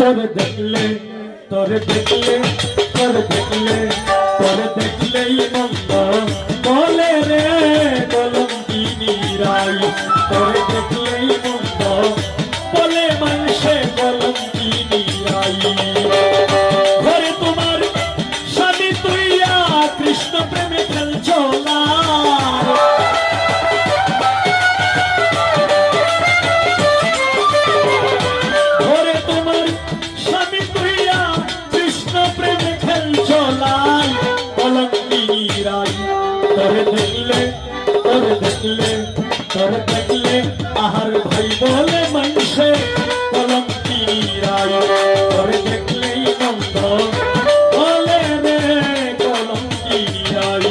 তোরে দেখলে তোরে দেখলে তোরে দেখলে তোরে দেখলেই মন্দ বলে রে কলঙ্কিনী রাই তোরে দেখলেই মন্দ বলে মানুষে কলঙ্কিনী রাই ঘরে তোমার স্বামী তুইয়া কৃষ্ণ প্রেমে খেলছো না তোরে দেখলে আহার ভাই বলে মানুষে কলঙ্কিনী রাই তোরে দেখলেই মন্দ বলে রে কলঙ্কিনী রাই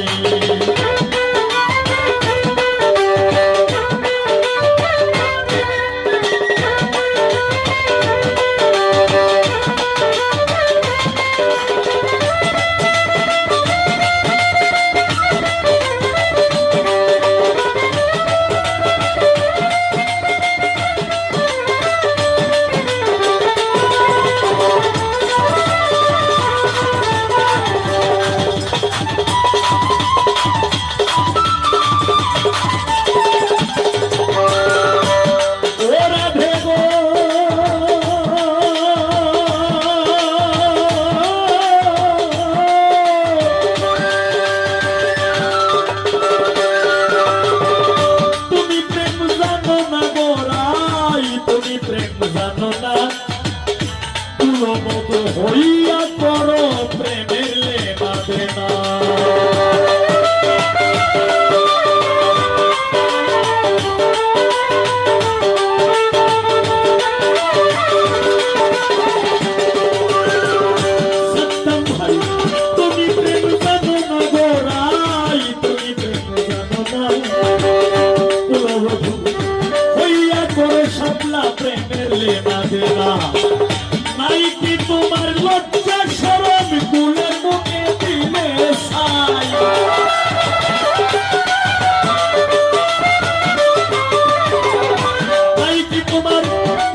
হইয়া করো প্রেমের লেবাদে না সত্যম ভাই তুমি প্রেম জানো না গোরাই তুমি প্রেম জানো না কুলবধূ হইয়া করো সাপলা প্রেমের লেবাদে না নাই কি তোমার লজ্জা শরম কুলের মুখে দিলে ছাই নাই কি তোমার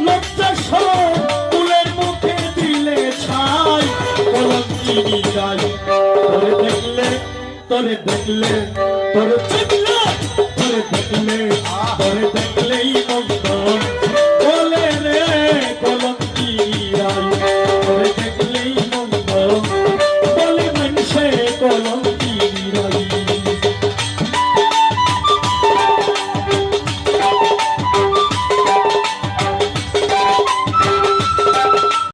লজ্জা শরম কুলের মুখে দিলে ছাই কলঙ্কিনী রাই তোরে দেখলে তোরে দেখলে তোরে দেখলে তোরে দেখলে